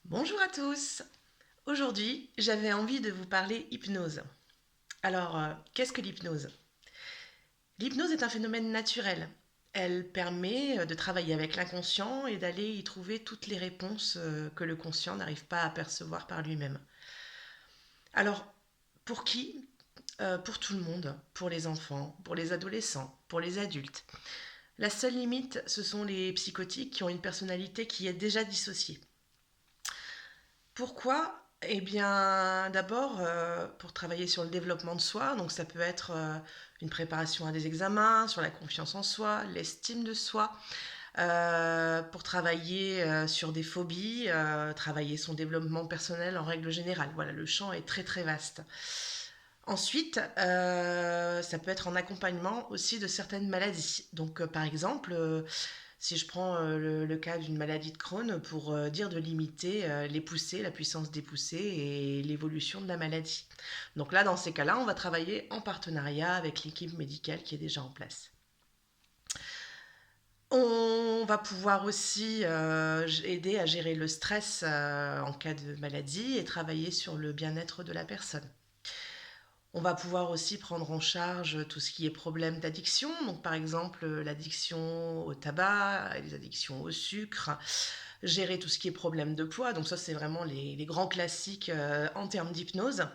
Bonjour à tous. Aujourd'hui, j'avais envie de vous parler hypnose. Alors, qu'est-ce que l'hypnose? L'hypnose est un phénomène naturel. Elle permet de travailler avec l'inconscient et d'aller y trouver toutes les réponses que le conscient n'arrive pas à percevoir par lui-même. Alors, pour qui? Pour tout le monde, pour les enfants, pour les adolescents, pour les adultes. La seule limite, ce sont les psychotiques qui ont une personnalité qui est déjà dissociée. Pourquoi? Eh bien, d'abord, pour travailler sur le développement de soi, donc ça peut être une préparation à des examens, sur la confiance en soi, l'estime de soi, pour travailler sur des phobies, travailler son développement personnel en règle générale. Voilà, le champ est très très vaste. Ensuite, ça peut être en accompagnement aussi de certaines maladies. Donc, par exemple, si je prends le cas d'une maladie de Crohn, pour dire de limiter les poussées, la puissance des poussées et l'évolution de la maladie. Donc là, dans ces cas-là, on va travailler en partenariat avec l'équipe médicale qui est déjà en place. On va pouvoir aussi aider à gérer le stress en cas de maladie et travailler sur le bien-être de la personne. On va pouvoir aussi prendre en charge tout ce qui est problème d'addiction, donc par exemple l'addiction au tabac, les addictions au sucre, gérer tout ce qui est problème de poids, donc ça c'est vraiment les grands classiques en termes d'hypnose.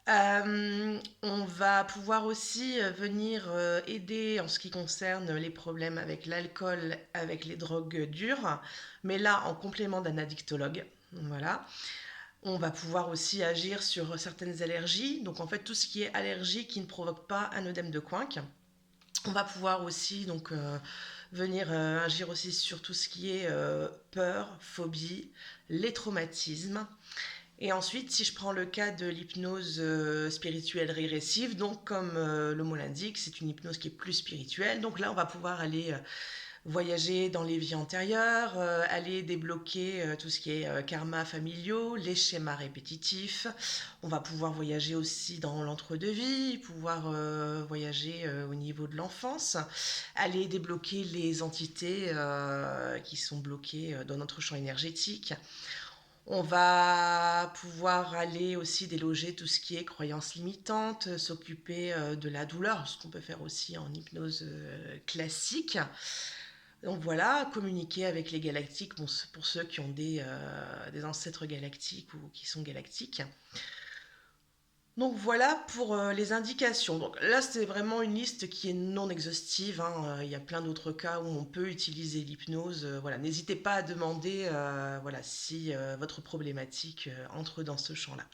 On va pouvoir aussi venir aider en ce qui concerne les problèmes avec l'alcool, avec les drogues dures, mais là en complément d'un addictologue. Voilà. On va pouvoir aussi agir sur certaines allergies, donc en fait tout ce qui est allergie qui ne provoque pas un œdème de Quincke. On va pouvoir aussi donc venir agir aussi sur tout ce qui est peur, phobie, les traumatismes. Et ensuite, si je prends le cas de l'hypnose spirituelle régressive, donc comme le mot l'indique, c'est une hypnose qui est plus spirituelle. Donc là, on va pouvoir aller voyager dans les vies antérieures, aller débloquer tout ce qui est karma familiaux, les schémas répétitifs. On va pouvoir voyager aussi dans l'entre-deux-vie, pouvoir voyager au niveau de l'enfance, aller débloquer les entités qui sont bloquées dans notre champ énergétique. On va pouvoir aller aussi déloger tout ce qui est croyances limitantes, s'occuper de la douleur, ce qu'on peut faire aussi en hypnose classique. Donc voilà, communiquer avec les galactiques, bon, pour ceux qui ont des ancêtres galactiques ou qui sont galactiques. Donc voilà pour les indications. Donc là, c'est vraiment une liste qui est non exhaustive, hein. Il y a plein d'autres cas où on peut utiliser l'hypnose. Voilà, n'hésitez pas à demander voilà, si votre problématique entre dans ce champ-là.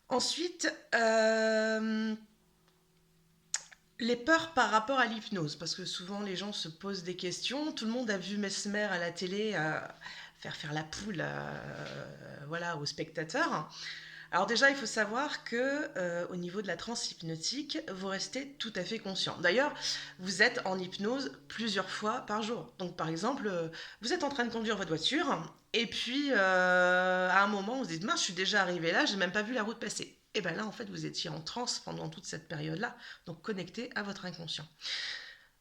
Ensuite, les peurs par rapport à l'hypnose, parce que souvent les gens se posent des questions. Tout le monde a vu Mesmer à la télé faire la poule voilà, aux spectateurs. Alors déjà, il faut savoir que au niveau de la transe hypnotique, vous restez tout à fait conscient. D'ailleurs, vous êtes en hypnose plusieurs fois par jour. Donc par exemple, vous êtes en train de conduire votre voiture et puis à un moment, vous dites mince, je suis déjà arrivé là, j'ai même pas vu la route passer. Et bien là, en fait, vous étiez en transe pendant toute cette période-là, donc connecté à votre inconscient.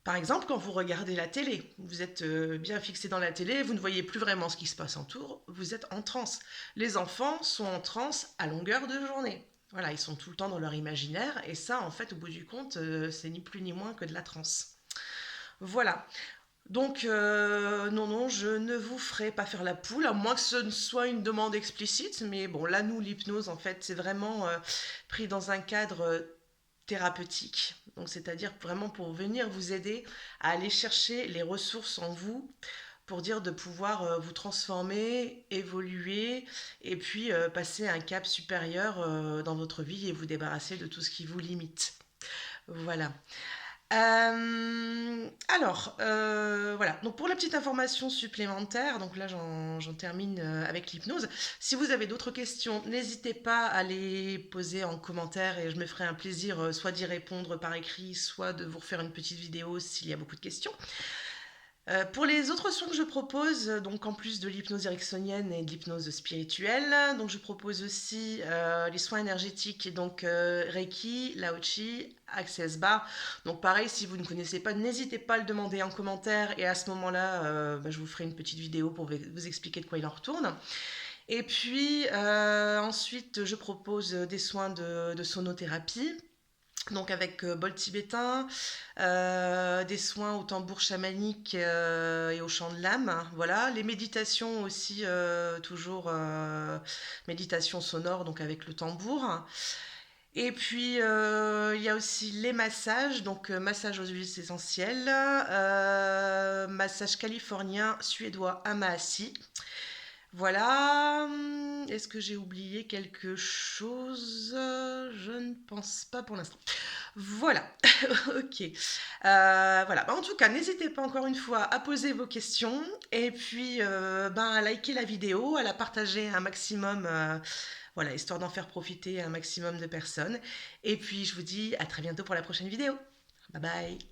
Par exemple, quand vous regardez la télé, vous êtes bien fixé dans la télé, vous ne voyez plus vraiment ce qui se passe autour, vous êtes en transe. Les enfants sont en transe à longueur de journée. Voilà, ils sont tout le temps dans leur imaginaire, et ça, en fait, au bout du compte, c'est ni plus ni moins que de la transe. Voilà. Donc, non, non, je ne vous ferai pas faire la poule, à moins que ce ne soit une demande explicite, mais bon, là, nous, l'hypnose, en fait, c'est vraiment pris dans un cadre thérapeutique. Donc, c'est-à-dire vraiment pour venir vous aider à aller chercher les ressources en vous pour dire de pouvoir vous transformer, évoluer et puis passer un cap supérieur dans votre vie et vous débarrasser de tout ce qui vous limite. Voilà. Voilà. Donc pour la petite information supplémentaire, donc là j'en termine avec l'hypnose. Si vous avez d'autres questions, n'hésitez pas à les poser en commentaire et je me ferai un plaisir soit d'y répondre par écrit, soit de vous refaire une petite vidéo s'il y a beaucoup de questions. Pour les autres soins que je propose, donc en plus de l'hypnose ericksonienne et de l'hypnose spirituelle, donc je propose aussi les soins énergétiques, et donc Reiki, Lao Chi, Access Bar. Donc pareil, si vous ne connaissez pas, n'hésitez pas à le demander en commentaire et à ce moment-là, je vous ferai une petite vidéo pour vous expliquer de quoi il en retourne. Et puis ensuite, je propose des soins de sonothérapie. Donc avec bol tibétain, des soins au tambour chamanique et au chant de l'âme. Voilà, les méditations aussi, toujours méditation sonore, donc avec le tambour. Et puis il y a aussi les massages, donc massage aux huiles essentielles, massage californien, suédois, Amahasi. Voilà. Est-ce que j'ai oublié quelque chose? Je ne pense pas pour l'instant. Voilà, ok. Voilà. Bah, en tout cas, n'hésitez pas encore une fois à poser vos questions et puis à liker la vidéo, à la partager un maximum, voilà, histoire d'en faire profiter un maximum de personnes. Et puis, je vous dis à très bientôt pour la prochaine vidéo. Bye bye.